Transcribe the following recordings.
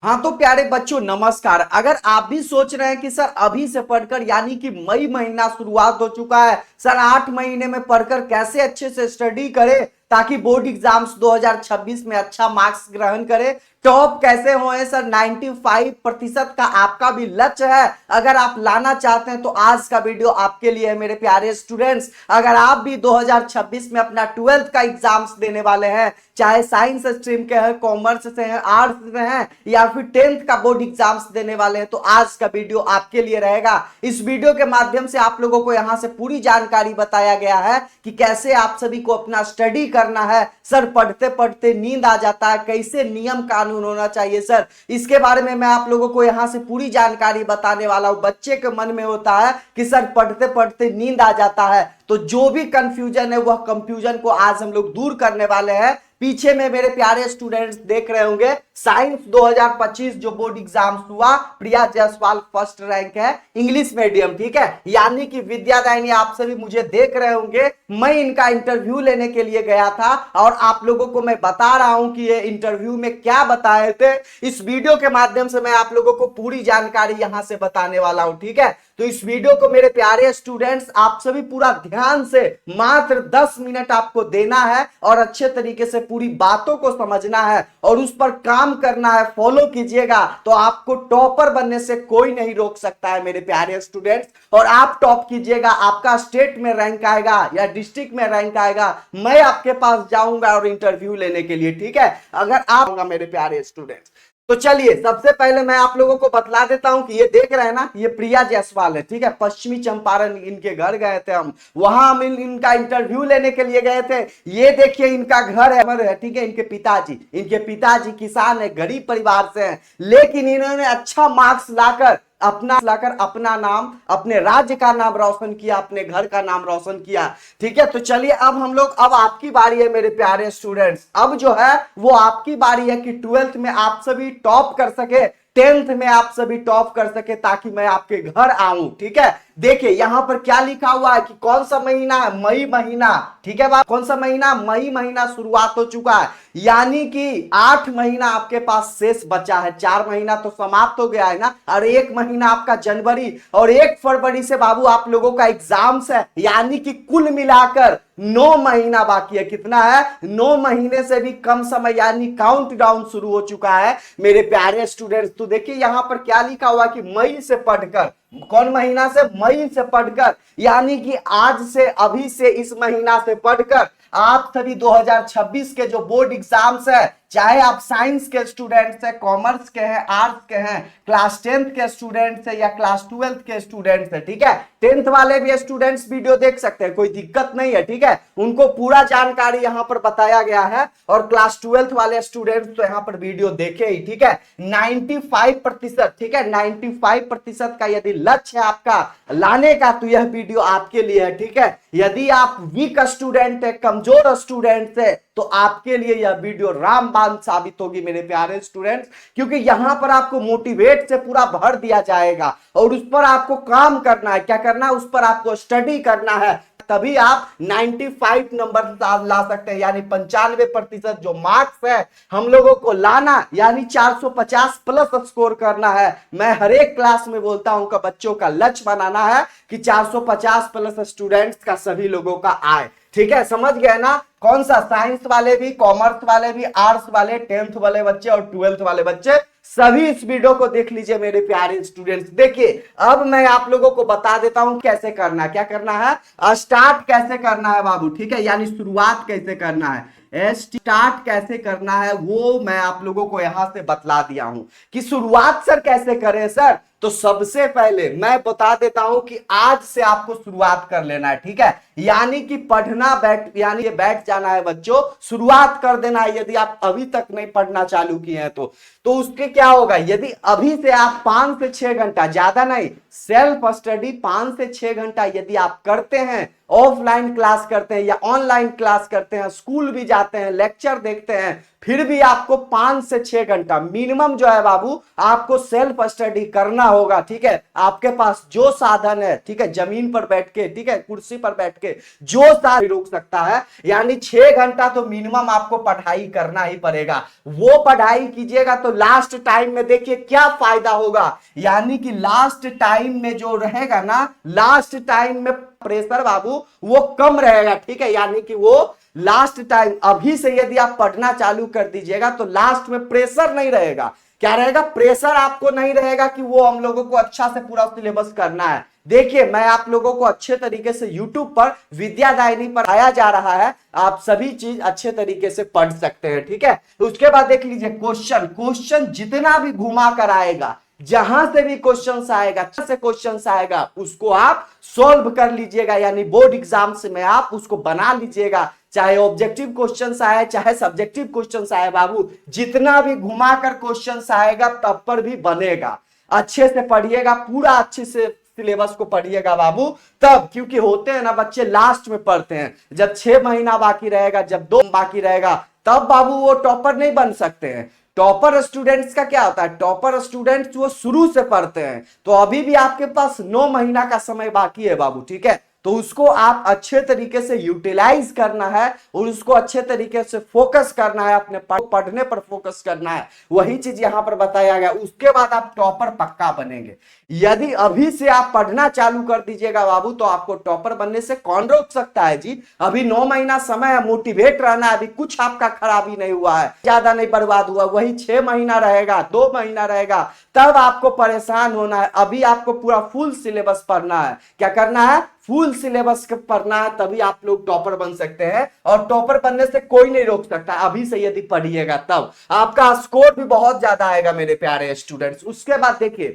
हाँ तो प्यारे बच्चों नमस्कार। अगर आप भी सोच रहे हैं कि सर अभी से पढ़कर यानी कि मई महीना शुरुआत हो चुका है, सर 8 महीने में पढ़कर कैसे अच्छे से स्टडी करें ताकि बोर्ड एग्जाम्स 2026 में अच्छा मार्क्स ग्रहण करें, टॉप कैसे होए सर 95% का आपका भी लक्ष्य है। अगर आप लाना चाहते हैं तो आज का वीडियो आपके लिए है मेरे प्यारे स्टूडेंट्स। अगर आप भी 2026 में अपना 12th का एग्जाम्स देने वाले हैं, चाहे साइंस स्ट्रीम के हैं, कॉमर्स से हैं, आर्ट्स से हैं या फिर 10th का बोर्ड एग्जाम्स देने वाले हैं, तो आज का वीडियो आपके लिए रहेगा। इस वीडियो के माध्यम से आप लोगों को यहां से पूरी जानकारी बताया गया है कि कैसे आप सभी को अपना स्टडी करना है। सर पढ़ते पढ़ते नींद आ जाता है, कैसे नियम कानून होना चाहिए सर, इसके बारे में मैं आप लोगों को यहां से पूरी जानकारी बताने वाला हूं। बच्चे के मन में होता है कि सर पढ़ते पढ़ते नींद आ जाता है, तो जो भी कंफ्यूजन है वह कंफ्यूजन को आज हम लोग दूर करने वाले हैं। पीछे में मेरे प्यारे स्टूडेंट्स देख रहे होंगे साइंस 2025 जो बोर्ड एग्जाम्स हुआ, प्रिया जायसवाल फर्स्ट रैंक है इंग्लिश मीडियम, ठीक है, यानी कि विद्यादायनी आप सभी मुझे देख रहे होंगे। मैं इनका इंटरव्यू लेने के लिए गया था और आप लोगों को मैं बता रहा हूं कि ये इंटरव्यू में क्या बताए थे। इस वीडियो के माध्यम से मैं आप लोगों को पूरी जानकारी यहां से बताने वाला हूं, ठीक है। तो इस वीडियो को मेरे प्यारे स्टूडेंट्स आप सभी पूरा ध्यान से मात्र 10 मिनट आपको देना है और अच्छे तरीके से पूरी बातों को समझना है और उस पर काम करना है, फॉलो कीजिएगा तो आपको टॉपर बनने से कोई नहीं रोक सकता है मेरे प्यारे स्टूडेंट्स। और आप टॉप कीजिएगा, आपका स्टेट में रैंक आएगा या डिस्ट्रिक्ट में रैंक आएगा, मैं आपके पास जाऊंगा और इंटरव्यू लेने के लिए, ठीक है, अगर आप मेरे प्यारे स्टूडेंट्स। तो चलिए सबसे पहले मैं आप लोगों को बतला देता हूं कि ये देख रहे हैं ना, ये प्रिया जायसवाल है, ठीक है, पश्चिमी चंपारण इनके घर गए थे हम, वहां हम इनका इंटरव्यू लेने के लिए गए थे। ये देखिए इनका घर है, ठीक है, इनके पिताजी किसान है, गरीब परिवार से हैं, लेकिन इन्होंने अच्छा मार्क्स लाकर अपना नाम, अपने राज्य का नाम रोशन किया, अपने घर का नाम रोशन किया, ठीक है। तो चलिए अब आपकी बारी है मेरे प्यारे स्टूडेंट्स। अब जो है वो आपकी बारी है कि 12th में आप सभी टॉप कर सके, 10th में आप सभी टॉप कर सके ताकि मैं आपके घर आऊं, ठीक है। देखिए यहां पर क्या लिखा हुआ है कि कौन सा महीना है, मई महीना, ठीक है बात, कौन सा महीना, मई महीना शुरुआत हो चुका है, यानी कि 8 महीना आपके पास शेष बचा है। 4 महीना तो समाप्त हो गया है ना, और 1 महीना आपका जनवरी और 1 फरवरी से बाबू आप लोगों का एग्जाम्स है, यानी कि कुल मिलाकर 9 महीना बाकी है। कितना है, 9 महीने से भी कम समय, यानी काउंटडाउन शुरू हो चुका है मेरे प्यारे स्टूडेंट्स। तो देखिए यहां पर क्या लिखा हुआ कि मई से पढ़कर, कौन महीना से, मई से पढ़कर, यानी कि आज से, अभी से, इस महीना से पढ़कर आप सभी 2026 के जो बोर्ड एग्जाम्स है, चाहे आप साइंस के स्टूडेंट्स हैं, कॉमर्स के हैं, आर्ट्स के हैं, क्लास 10th के स्टूडेंट्स हैं या क्लास 12th के स्टूडेंट्स हैं, ठीक है, 10th वाले भी स्टूडेंट्स वीडियो देख सकते हैं, कोई दिक्कत नहीं है, ठीक है, उनको पूरा जानकारी यहां पर बताया गया है। और क्लास 12th वाले स्टूडेंट्स तो यहां पर वीडियो देखे ही, ठीक है। 95%, ठीक है, 95% का यदि लक्ष्य है आपका लाने का तो यह वीडियो आपके लिए है, ठीक है। यदि आप वीक स्टूडेंट है, कमजोर स्टूडेंट है, तो आपके लिए यह वीडियो रामबाण साबित होगी मेरे प्यारे स्टूडेंट्स, क्योंकि यहां पर आपको मोटिवेट से पूरा भर दिया जाएगा और उस पर आपको काम करना है। क्या करना है, उस पर आपको स्टडी करना है, तभी आप 95 नंबर ला सकते हैं, यानी 95% जो मार्क्स है हम लोगों को लाना, यानी 450 प्लस स्कोर करना है। मैं हर एक क्लास में बोलता हूं कि बच्चों का लक्ष्य बनाना है कि 450 प्लस स्टूडेंट्स का सभी लोगों का आए, ठीक है, समझ गए ना। कौन सा, साइंस वाले भी, कॉमर्स वाले भी, आर्ट्स वाले, 10th वाले बच्चे और 12th वाले बच्चे, सभी इस वीडियो को देख लीजिए मेरे प्यारे स्टूडेंट्स। देखिए अब मैं आप लोगों को बता देता हूं कैसे करना है, क्या करना है, स्टार्ट कैसे करना है बाबू, ठीक है, यानी शुरुआत कैसे करना है, स्टार्ट कैसे करना है वो मैं आप लोगों को यहां से बतला दिया हूं कि शुरुआत सर कैसे करें सर। तो सबसे पहले मैं बता देता हूं कि आज से आपको शुरुआत कर लेना है, ठीक है, यानी कि पढ़ना यानी ये बैठ जाना है बच्चों, शुरुआत कर देना है। यदि आप अभी तक नहीं पढ़ना चालू किए हैं तो उसके क्या होगा, यदि अभी से आप 5 से 6 घंटा, ज्यादा नहीं, सेल्फ स्टडी 5 से 6 घंटा यदि आप करते हैं, ऑफलाइन क्लास करते हैं या ऑनलाइन क्लास करते हैं, स्कूल भी जाते जाते हैं, लेक्चर देखते हैं, फिर भी आपको 5 से 6 घंटा मिनिमम जो है बाबू आपको सेल्फ स्टडी करना होगा। ठीक है, आपके पास जो साधन है, ठीक है, जमीन पर बैठ के, ठीक है, कुर्सी पर बैठ के जो साधन रोक सकता है, यानी 6 घंटा तो मिनिमम आपको पढ़ाई करना ही पड़ेगा। वो पढ़ाई कीजिएगा तो लास्ट टाइम में देखिए क्या फायदा होगा, यानी कि लास्ट टाइम में जो रहेगा ना, लास्ट टाइम में प्रेशर बाबू वो कम रहेगा। ठीक है, यानी कि वो लास्ट टाइम, अभी से यदि आप पढ़ना चालू कर दीजिएगा तो लास्ट में प्रेशर नहीं रहेगा। क्या रहेगा? प्रेशर आपको नहीं रहेगा कि वो हम लोगों को अच्छा से पूरा सिलेबस करना है। देखिए, मैं आप लोगों को अच्छे तरीके से YouTube पर विद्यादायनी पर आया जा रहा है, आप सभी चीज अच्छे तरीके से पढ़ सकते हैं। ठीक है, उसके बाद देख लीजिए क्वेश्चन जितना भी घुमा कर आएगा, जहां से भी क्वेश्चन आएगा, अच्छा से क्वेश्चन आएगा, उसको आप सॉल्व कर लीजिएगा, यानी बोर्ड एग्जाम से में आप उसको बना लीजिएगा। चाहे ऑब्जेक्टिव क्वेश्चन आए चाहे सब्जेक्टिव क्वेश्चन आए बाबू, जितना भी घुमाकर क्वेश्चन आएगा तब पर भी बनेगा। अच्छे से पढ़िएगा, पूरा अच्छे से सिलेबस को पढ़िएगा बाबू, तब, क्योंकि होते हैं ना बच्चे लास्ट में पढ़ते हैं, जब 6 महीना बाकी रहेगा, जब 2 बाकी रहेगा, तब बाबू वो टॉपर नहीं बन सकते हैं। टॉपर स्टूडेंट्स का क्या होता है? टॉपर स्टूडेंट्स वो शुरू से पढ़ते हैं, तो अभी भी आपके पास 9 महीना का समय बाकी है बाबू। ठीक है, तो उसको आप अच्छे तरीके से यूटिलाइज करना है और उसको अच्छे तरीके से फोकस करना है, अपने पढ़ने पर फोकस करना है, वही चीज यहां पर बताया गया। उसके बाद आप टॉपर पक्का बनेंगे। यदि अभी से आप पढ़ना चालू कर दीजिएगा बाबू तो आपको टॉपर बनने से कौन रोक सकता है जी? अभी 9 महीना समय है, मोटिवेट रहना है, अभी कुछ आपका खराबी नहीं हुआ है, ज्यादा नहीं बर्बाद हुआ। वही 6 महीना रहेगा, 2 महीना रहेगा, तब आपको परेशान होना है। अभी आपको पूरा फुल सिलेबस पढ़ना है। क्या करना है? फुल सिलेबस पढ़ना है, तभी आप लोग टॉपर बन सकते हैं, और टॉपर बनने से कोई नहीं रोक सकता। अभी से यदि पढ़िएगा तब आपका स्कोर भी बहुत ज्यादा आएगा मेरे प्यारे स्टूडेंट्स। उसके बाद देखिए,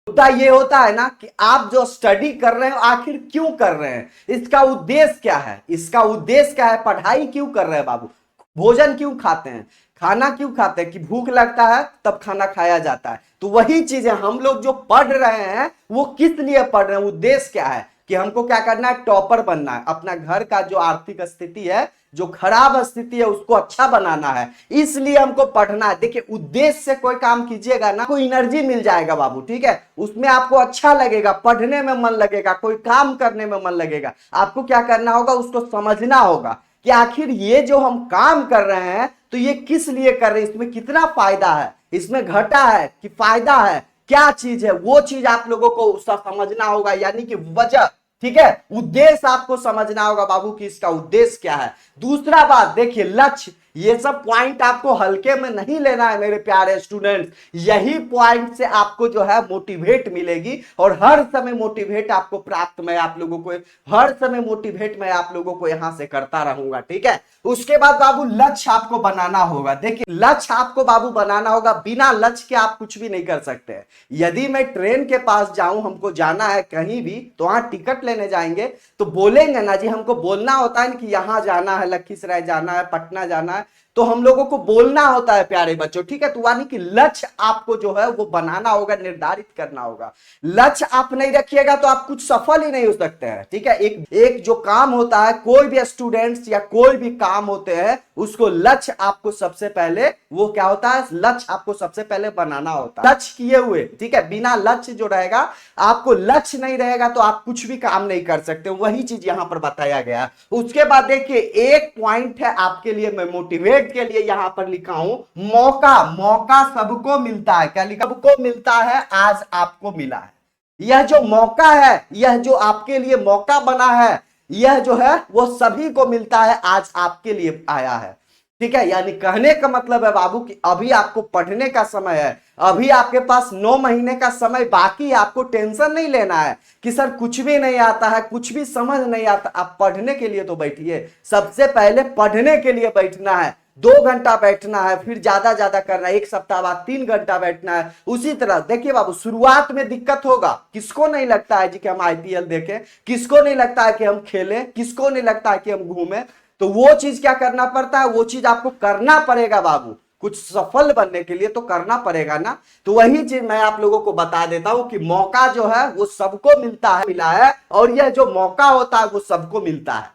मुद्दा ये होता है ना कि आप जो स्टडी कर रहे हो आखिर क्यों कर रहे हैं, इसका उद्देश्य क्या है? इसका उद्देश्य क्या है? पढ़ाई क्यों कर रहे हैं बाबू? भोजन क्यों खाते हैं? खाना क्यों खाते हैं? कि भूख लगता है तब खाना खाया जाता है। तो वही चीज है, हम लोग जो पढ़ रहे हैं वो किस लिए पढ़ रहे हैं, उद्देश्य क्या है? कि हमको क्या करना है? टॉपर बनना है। अपना घर का जो आर्थिक स्थिति है, जो खराब स्थिति है, उसको अच्छा बनाना है, इसलिए हमको पढ़ना है। देखिए, उद्देश्य से कोई काम कीजिएगा ना, कोई एनर्जी मिल जाएगा बाबू। ठीक है, उसमें आपको अच्छा लगेगा, पढ़ने में मन लगेगा, कोई काम करने में मन लगेगा। आपको क्या करना होगा? उसको समझना होगा कि आखिर ये जो हम काम कर रहे हैं तो ये किस लिए कर रहे हैं, इसमें कितना फायदा है, इसमें घाटा है कि फायदा है, क्या चीज है, वो चीज आप लोगों को उसका समझना होगा, यानी कि वजह। ठीक है, उद्देश्य आपको समझना होगा बाबू कि इसका उद्देश्य क्या है। दूसरा बात देखिए, लक्ष्य। ये सब पॉइंट आपको हल्के में नहीं लेना है मेरे प्यारे स्टूडेंट्स। यही पॉइंट से आपको जो है मोटिवेट मिलेगी, और हर समय मोटिवेट आपको प्राप्त, मैं आप लोगों को हर समय मोटिवेट मैं आप लोगों को यहां से करता रहूंगा। ठीक है, उसके बाद बाबू लक्ष्य आपको बनाना होगा। देखिए, लक्ष्य आपको बाबू बनाना होगा, बिना लक्ष्य के आप कुछ भी नहीं कर सकते। यदि मैं ट्रेन के पास जाऊं, हमको जाना है कहीं भी, तो वहां टिकट लेने जाएंगे तो बोलेंगे ना जी, हमको बोलना होता है कि यहां जाना है, लखीसराय जाना है, पटना जाना है, तो हम लोगों को बोलना होता है प्यारे बच्चों। ठीक है, तो यानी कि लक्ष्य आपको जो है वो बनाना होगा, निर्धारित करना होगा। लक्ष्य आप नहीं रखिएगा तो आप कुछ सफल ही नहीं हो सकते हैं। ठीक है, एक जो काम होता है, कोई भी स्टूडेंट्स या कोई भी काम होते हैं, उसको लक्ष्य आपको सबसे पहले, वो क्या होता है, लक्ष्य आपको सबसे पहले बनाना होता है, लक्ष्य किए हुए। ठीक है, बिना लक्ष्य जो रहेगा, आपको लक्ष्य नहीं रहेगा तो आप कुछ भी काम नहीं कर सकते। वही चीज यहां पर बताया गया। उसके बाद देखिए, एक पॉइंट है आपके लिए, मैं मोटिवेट के लिए यहां पर लिखा हूं, मौका। मौका सबको मिलता है। क्या लिखा? सबको मिलता है, आज आपको मिला है। यह जो मौका है, यह जो आपके लिए मौका बना है, यह जो है वो सभी को मिलता है, आज आपके लिए आया है। ठीक है, यानी कहने का मतलब है बाबू कि अभी आपको पढ़ने का समय है, अभी आपके पास 9 महीने का समय बाकी है। आपको टेंशन नहीं लेना है कि सर कुछ भी नहीं आता है, कुछ भी समझ नहीं आता। आप पढ़ने के लिए तो बैठिए, सबसे पहले पढ़ने के लिए बैठना है। 2 घंटा बैठना है, फिर ज्यादा करना है, 1 सप्ताह बाद 3 घंटा बैठना है। उसी तरह देखिए बाबू, शुरुआत में दिक्कत होगा। किसको नहीं लगता है जी कि हम आईपीएल देखें, किसको नहीं लगता है कि हम खेलें, किसको नहीं लगता है कि हम घूमें। तो वो चीज क्या करना पड़ता है, वो चीज आपको करना पड़ेगा बाबू। कुछ सफल बनने के लिए तो करना पड़ेगा ना। तो वही चीज मैं आप लोगों को बता देता हूं कि मौका जो है वो सबको मिलता है, मिला है, और यह जो मौका होता है वो सबको मिलता है।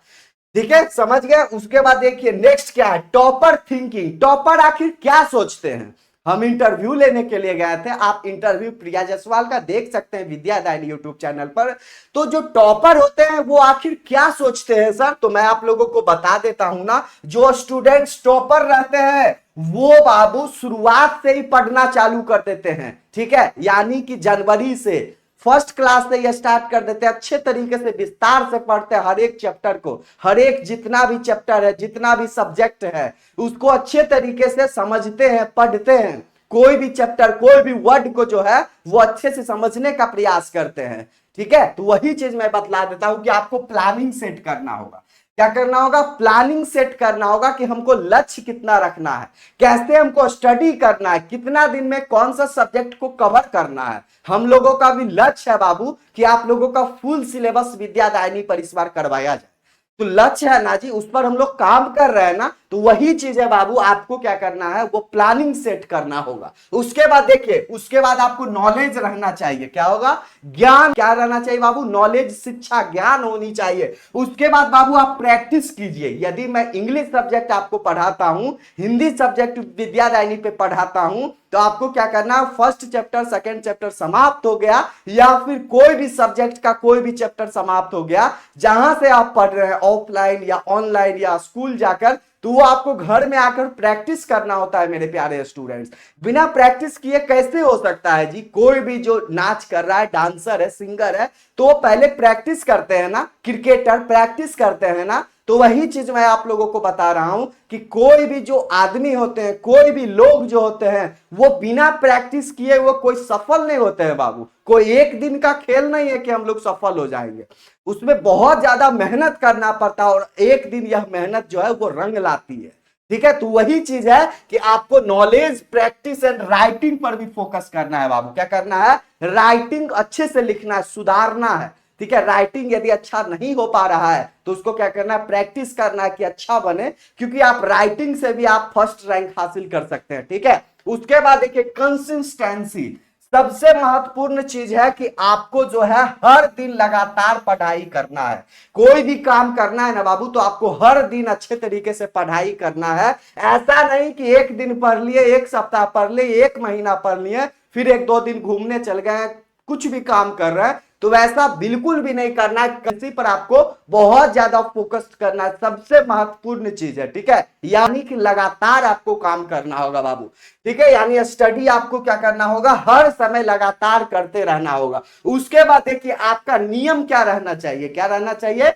ठीक है, समझ गए। उसके बाद देखिए नेक्स्ट क्या है, टॉपर थिंकिंग। टॉपर आखिर क्या सोचते हैं। हम इंटरव्यू लेने के लिए गए थे, आप इंटरव्यू प्रिया जायसवाल का देख सकते हैं विद्यादायनी यूट्यूब चैनल पर। तो जो टॉपर होते हैं वो आखिर क्या सोचते हैं सर, तो मैं आप लोगों को बता देता हूं ना। जो स्टूडेंट्स टॉपर रहते हैं वो बाबू शुरुआत से ही पढ़ना चालू कर देते हैं, ठीक है, यानी कि जनवरी से फर्स्ट क्लास से ये स्टार्ट कर देते हैं, अच्छे तरीके से विस्तार से पढ़ते हैं हर एक चैप्टर को, हर एक जितना भी चैप्टर है, जितना भी सब्जेक्ट है उसको अच्छे तरीके से समझते हैं, पढ़ते हैं। कोई भी चैप्टर, कोई भी वर्ड को जो है वो अच्छे से समझने का प्रयास करते हैं, ठीक है। तो वही चीज मैं बतला देता हूं कि आपको प्लानिंग सेट करना होगा। क्या करना होगा, प्लानिंग सेट करना होगा कि हमको लक्ष्य कितना रखना है, कैसे हमको स्टडी करना है, कितना दिन में कौन सा सब्जेक्ट को कवर करना है। हम लोगों का भी लक्ष्य है बाबू कि आप लोगों का फुल सिलेबस विद्यादायनी पर इस बार करवाया जाए। तो लक्ष्य है ना जी, उस पर हम लोग काम कर रहे हैं ना, तो वही चीज है बाबू, आपको क्या करना है वो प्लानिंग सेट करना होगा। उसके बाद देखिए, उसके बाद आपको नॉलेज रहना चाहिए। क्या होगा, ज्ञान क्या रहना चाहिए बाबू, नॉलेज, शिक्षा, ज्ञान होनी चाहिए। उसके बाद बाबू आप प्रैक्टिस कीजिए। यदि मैं इंग्लिश सब्जेक्ट आपको पढ़ाता हूं, हिंदी सब्जेक्ट विद्यादायनी पे पढ़ाता हूं, तो आपको क्या करना है, फर्स्ट चैप्टर सेकंड चैप्टर समाप्त हो गया, या फिर कोई भी सब्जेक्ट का कोई भी चैप्टर समाप्त हो गया, जहां से आप पढ़ रहे हैं ऑफलाइन या ऑनलाइन या स्कूल जाकर, तो वो आपको घर में आकर प्रैक्टिस करना होता है मेरे प्यारे स्टूडेंट्स। बिना प्रैक्टिस किए कैसे हो सकता है जी। कोई भी जो नाच कर रहा है, डांसर है, सिंगर है, तो वो पहले प्रैक्टिस करते हैं ना, क्रिकेटर प्रैक्टिस करते हैं ना। तो वही चीज मैं आप लोगों को बता रहा हूं कि कोई भी जो आदमी होते हैं, कोई भी लोग जो होते हैं, वो बिना प्रैक्टिस किए वो कोई सफल नहीं होते हैं बाबू। कोई एक दिन का खेल नहीं है कि हम लोग सफल हो जाएंगे, उसमें बहुत ज्यादा मेहनत करना पड़ता है, और एक दिन यह मेहनत जो है वो रंग लाती है, ठीक है। तो वही चीज है कि आपको नॉलेज, प्रैक्टिस एंड राइटिंग पर भी फोकस करना है बाबू। क्या करना है, राइटिंग अच्छे से लिखना है, सुधारना है, ठीक है। राइटिंग यदि अच्छा नहीं हो पा रहा है तो उसको क्या करना है, प्रैक्टिस करना है कि अच्छा बने, क्योंकि आप राइटिंग से भी आप फर्स्ट रैंक हासिल कर सकते हैं, ठीक है। उसके बाद देखिए कंसिस्टेंसी, सबसे महत्वपूर्ण चीज है कि आपको जो है हर दिन लगातार पढ़ाई करना है। कोई भी काम करना है ना बाबू, तो आपको हर दिन अच्छे तरीके से पढ़ाई करना है। ऐसा नहीं कि एक दिन पढ़ लिए, एक सप्ताह पढ़ लिए, एक महीना पढ़ लिए, फिर एक दो दिन घूमने चल गए, कुछ भी काम कर रहे हैं, तो वैसा बिल्कुल भी नहीं करना है। किसी पर आपको बहुत ज्यादा फोकस करना है, सबसे महत्वपूर्ण चीज है, ठीक है। यानी कि लगातार आपको काम करना होगा बाबू, ठीक है। यानी स्टडी आपको क्या करना होगा, हर समय लगातार करते रहना होगा। उसके बाद देखिए आपका नियम क्या रहना चाहिए, क्या रहना चाहिए,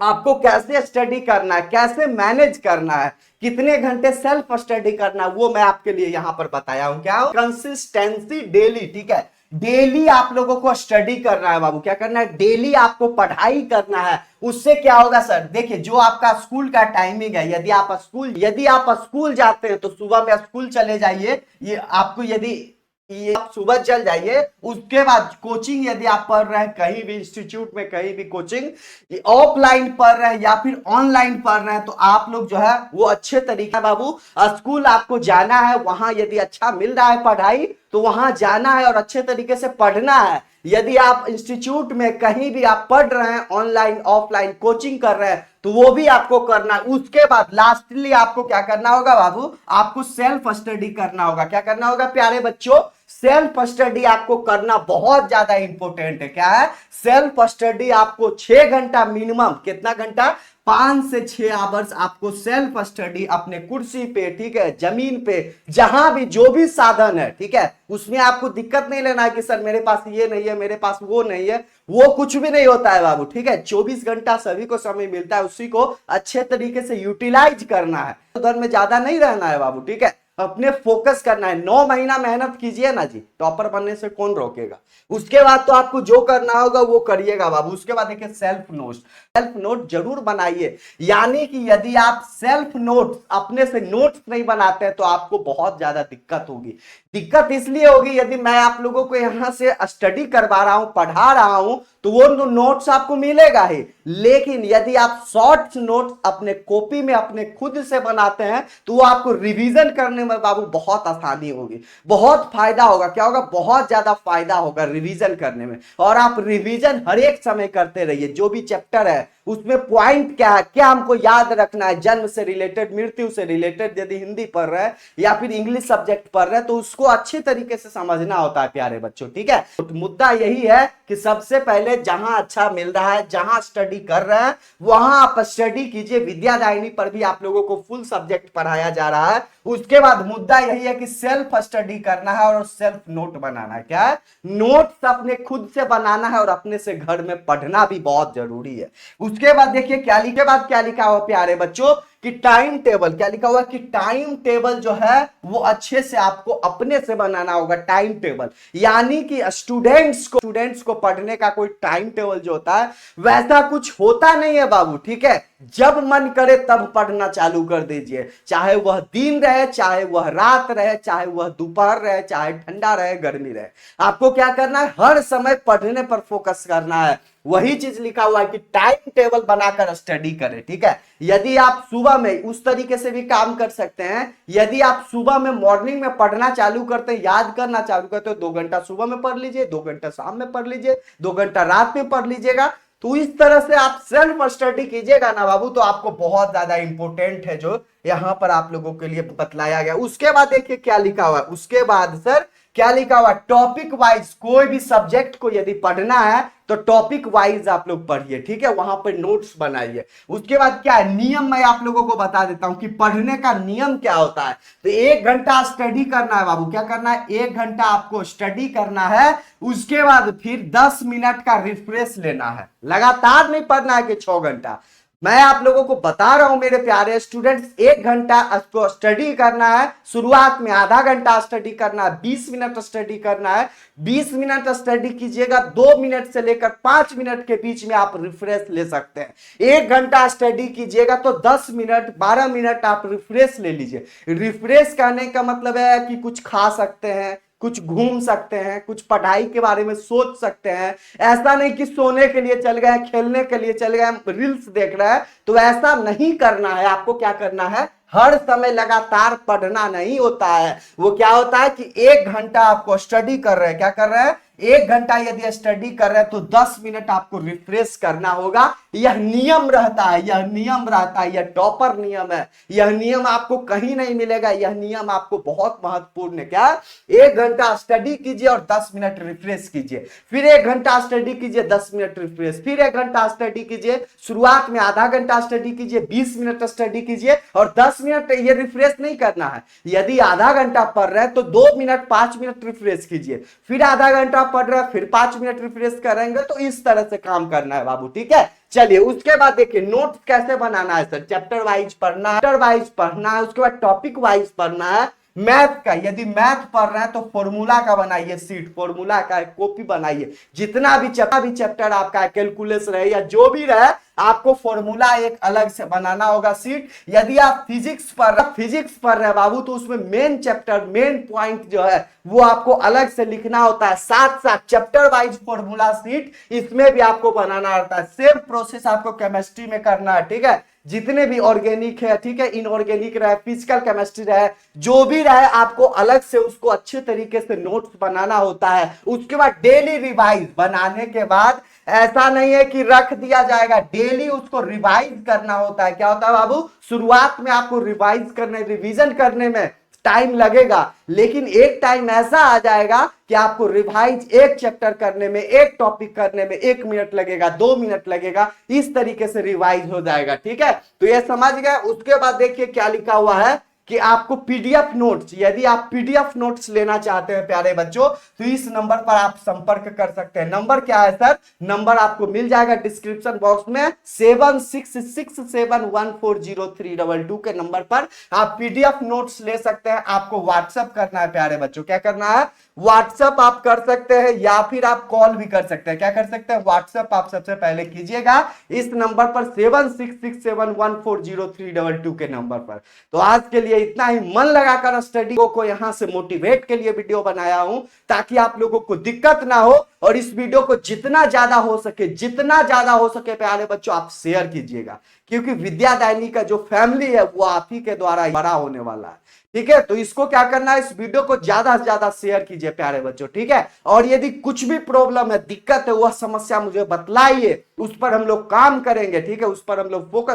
आपको कैसे स्टडी करना है, कैसे मैनेज करना है, कितने घंटे सेल्फ स्टडी करना है, वो मैं आपके लिए यहां पर बताया हूं। क्या हो, कंसिस्टेंसी डेली, ठीक है। डेली आप लोगों को स्टडी करना है बाबू। क्या करना है, डेली आपको पढ़ाई करना है। उससे क्या होगा सर, देखिए जो आपका स्कूल का टाइमिंग है, यदि आप स्कूल जाते हैं तो सुबह में स्कूल चले जाइए। ये आपको यदि ये आप सुबह चल जाइए, उसके बाद कोचिंग यदि आप पढ़ रहे हैं कहीं भी इंस्टीट्यूट में, कहीं भी कोचिंग ऑफलाइन पढ़ रहे हैं या फिर ऑनलाइन पढ़ रहे हैं, तो आप लोग जो है वो अच्छे तरीके बाबू, स्कूल आपको जाना है, वहां यदि अच्छा मिल रहा है पढ़ाई तो वहां जाना है और अच्छे तरीके से पढ़ना है। यदि आप इंस्टीट्यूट में कहीं भी आप पढ़ रहे हैं, ऑनलाइन ऑफलाइन कोचिंग कर रहे हैं, तो वो भी आपको करना है। उसके बाद लास्टली आपको क्या करना होगा बाबू, आपको सेल्फ स्टडी करना होगा। क्या करना होगा प्यारे बच्चों, सेल्फ स्टडी आपको करना बहुत ज्यादा इंपॉर्टेंट है। क्या है, सेल्फ स्टडी आपको 6 घंटा मिनिमम, कितना घंटा, 5 से 6 आवर्स आपको सेल्फ स्टडी अपने कुर्सी पे, ठीक है, जमीन पे, जहां भी जो भी साधन है, ठीक है, उसमें आपको दिक्कत नहीं लेना है कि सर मेरे पास ये नहीं है, मेरे पास वो नहीं है, वो कुछ भी नहीं होता है बाबू, ठीक है। 24 घंटा सभी को समय मिलता है, उसी को अच्छे तरीके से यूटिलाइज करना है, उधर में ज्यादा नहीं रहना है बाबू, ठीक है। अपने फोकस करना है, 9 महीना मेहनत कीजिए ना जी, टॉपर बनने से कौन रोकेगा। उसके बाद तो आपको जो करना होगा वो करिएगा बाबू। उसके बाद देखिए सेल्फ नोट जरूर बनाइए। यानी कि यदि आप सेल्फ नोट अपने से नोट्स नहीं बनाते हैं तो आपको बहुत ज्यादा दिक्कत होगी। दिक्कत इसलिए होगी, यदि मैं आप लोगों को यहां से स्टडी करवा रहा हूं, पढ़ा रहा हूं, तो वो नोट्स आपको मिलेगा ही, लेकिन यदि आप शॉर्ट नोट्स अपने कॉपी में अपने खुद से बनाते हैं तो वो आपको रिवीजन करने में बाबू बहुत आसानी होगी, बहुत फायदा होगा। क्या होगा, बहुत ज्यादा फायदा होगा रिवीजन करने में। और आप रिवीजन हर एक समय करते रहिए, जो भी चैप्टर है उसमें पॉइंट क्या है, क्या हमको याद रखना है, जन्म से रिलेटेड, मृत्यु से रिलेटेड, यदि हिंदी पढ़ रहे हैं या फिर इंग्लिश सब्जेक्ट पढ़ रहे हैं तो उसको अच्छे तरीके से समझना होता है प्यारे बच्चों। ठीक है, तो मुद्दा यही है कि सबसे पहले जहां अच्छा मिल रहा है, जहां स्टडी कर रहे हैं वहां आप स्टडी कीजिए। विद्यादायिनी पर भी आप लोगों को फुल सब्जेक्ट पढ़ाया जा रहा है। उसके बाद मुद्दा यही है कि सेल्फ स्टडी करना है और सेल्फ नोट बनाना है। क्या है, नोट्स अपने खुद से बनाना है और अपने से घर में पढ़ना भी बहुत जरूरी है। उसके बाद देखिए क्या लिखा हुआ प्यारे बच्चों कि टाइम टेबल, क्या लिखा हुआ कि टाइम टेबल जो है वो अच्छे से आपको अपने से बनाना होगा। टाइम टेबल यानी कि स्टूडेंट्स को पढ़ने का कोई टाइम टेबल जो होता है वैसा कुछ होता नहीं है बाबू। ठीक है, जब मन करे तब पढ़ना चालू कर दीजिए, चाहे वह दिन रहे, चाहे वह रात रहे, चाहे वह दोपहर रहे, चाहे ठंडा रहे, गर्मी रहे, आपको क्या करना है, हर समय पढ़ने पर फोकस करना है। वही चीज लिखा हुआ है कि टाइम टेबल बनाकर स्टडी करें। ठीक है, यदि आप सुबह में उस तरीके से भी काम कर सकते हैं, यदि आप सुबह में मॉर्निंग में पढ़ना चालू करते हैं, याद करना चालू करते हो, 2 घंटा सुबह में पढ़ लीजिए, 2 घंटा शाम में पढ़ लीजिए, 2 घंटा रात में पढ़ लीजिएगा, तो इस तरह से आप सेल्फ स्टडी कीजिएगा ना बाबू, तो आपको बहुत ज्यादा इंपॉर्टेंट है जो यहां पर आप लोगों के लिए बतलाया गया। उसके बाद देखिए क्या लिखा हुआ है, उसके बाद सर क्या लिखा हुआ, टॉपिक वाइज कोई भी सब्जेक्ट को यदि पढ़ना है तो टॉपिक वाइज आप लोग पढ़िए। ठीक है, वहां पर नोट्स बनाइए। उसके बाद क्या है, नियम मैं आप लोगों को बता देता हूं कि पढ़ने का नियम क्या होता है। तो 1 घंटा स्टडी करना है बाबू, क्या करना है, 1 घंटा आपको स्टडी करना है। उसके बाद फिर 10 मिनट का रिफ्रेश लेना है, लगातार नहीं पढ़ना है कि 6 घंटा। मैं आप लोगों को बता रहा हूं मेरे प्यारे स्टूडेंट्स, 1 घंटा आपको स्टडी करना है। शुरुआत में आधा घंटा स्टडी करना है, 20 मिनट स्टडी करना है। 20 मिनट स्टडी कीजिएगा, 2 मिनट से लेकर 5 मिनट के बीच में आप रिफ्रेश ले सकते हैं। 1 घंटा स्टडी कीजिएगा तो 10 मिनट 12 मिनट आप रिफ्रेश ले लीजिए। रिफ्रेश करने का मतलब है कि कुछ खा सकते हैं, कुछ घूम सकते हैं, कुछ पढ़ाई के बारे में सोच सकते हैं। ऐसा नहीं कि सोने के लिए चल गए, खेलने के लिए चल गए, रील्स देख रहे हैं, तो ऐसा नहीं करना है। आपको क्या करना है, हर समय लगातार पढ़ना नहीं होता है। वो क्या होता है कि 1 घंटा आपको स्टडी कर रहे हैं, क्या कर रहे हैं, 1 घंटा यदि स्टडी कर रहे हैं तो 10 मिनट आपको रिफ्रेश करना होगा। यह नियम रहता है, यह नियम रहता है, यह टॉपर नियम है। यह नियम आपको कहीं नहीं मिलेगा, यह नियम आपको बहुत महत्वपूर्ण है। क्या, 1 घंटा स्टडी कीजिए और 10 मिनट रिफ्रेश कीजिए, फिर 1 घंटा स्टडी कीजिए, 10 मिनट रिफ्रेश, फिर 1 घंटा स्टडी कीजिए। शुरुआत में आधा घंटा स्टडी कीजिए, 20 मिनट स्टडी कीजिए और 10 मिनट ये रिफ्रेश नहीं करना है। यदि आधा घंटा पढ़ रहे हैं तो 2 मिनट 5 मिनट रिफ्रेश कीजिए, फिर आधा घंटा पढ़ रहे हैं फिर 5 मिनट रिफ्रेश करेंगे। तो इस तरह से काम करना है बाबू। ठीक है, चलिए उसके बाद देखिए नोट्स कैसे बनाना है सर, चैप्टर वाइज पढ़ना है, उसके बाद टॉपिक वाइज पढ़ना है। मैथ का, यदि मैथ पढ़ रहे हैं तो फॉर्मूला का बनाइए शीट, फॉर्मूला का कॉपी बनाइए। जितना भी चैप्टर आपका कैलकुलस रहे या जो भी रहे, आपको फॉर्मूला एक अलग से बनाना होगा शीट। यदि आप फिजिक्स पढ़ रहे हैं बाबू तो उसमें मेन चैप्टर, मेन पॉइंट जो है वो आपको अलग से लिखना होता है। साथ साथ चैप्टर वाइज फॉर्मूला शीट इसमें भी आपको बनाना होता है। सेम प्रोसेस आपको केमिस्ट्री में करना है। ठीक है, जितने भी ऑर्गेनिक है, ठीक है, इनऑर्गेनिक रहे, फिजिकल केमिस्ट्री रहे, जो भी रहे, आपको अलग से उसको अच्छे तरीके से नोट्स बनाना होता है। उसके बाद डेली रिवाइज बनाने के बाद ऐसा नहीं है कि रख दिया जाएगा, डेली उसको रिवाइज करना होता है। क्या होता है बाबू, शुरुआत में आपको रिवीजन करने में टाइम लगेगा, लेकिन एक टाइम ऐसा आ जाएगा कि आपको रिवाइज एक चैप्टर करने में, एक टॉपिक करने में 1 मिनट लगेगा, 2 मिनट लगेगा, इस तरीके से रिवाइज हो जाएगा। ठीक है, तो ये समझ गए। उसके बाद देखिए क्या लिखा हुआ है कि आपको पीडीएफ नोट्स, यदि आप पीडीएफ नोट्स लेना चाहते हैं प्यारे बच्चों तो इस नंबर पर आप संपर्क कर सकते हैं। नंबर क्या है सर, नंबर आपको मिल जाएगा डिस्क्रिप्शन बॉक्स में, 7667140322 के नंबर पर आप पीडीएफ नोट्स ले सकते हैं। आपको व्हाट्सएप करना है प्यारे बच्चों, क्या करना है, व्हाट्सएप आप कर सकते हैं या फिर आप कॉल भी कर सकते हैं। क्या कर सकते हैं, व्हाट्सएप आप सबसे पहले कीजिएगा इस नंबर पर 7667140322 के नंबर पर। तो आज के लिए करिए, इतना ही मन लगाकर स्टडी को यहाँ से मोटिवेट के लिए वीडियो बनाया हूं, ताकि आप लोगों को दिक्कत ना हो। और इस वीडियो को जितना ज्यादा हो सके प्यारे बच्चों आप शेयर कीजिएगा, क्योंकि विद्यादायनी का जो फैमिली है वो आप ही के द्वारा बड़ा होने वाला है। ठीक है, तो इसको क्या करना है, इस वीडियो को ज्यादा से ज्यादा शेयर कीजिए प्यारे बच्चों। ठीक है, और यदि कुछ भी प्रॉब्लम है, दिक्कत है, वह समस्या मुझे बतलाइए, उस पर हम लोग काम करेंगे। ठीक है, उस पर हम लोग फोकस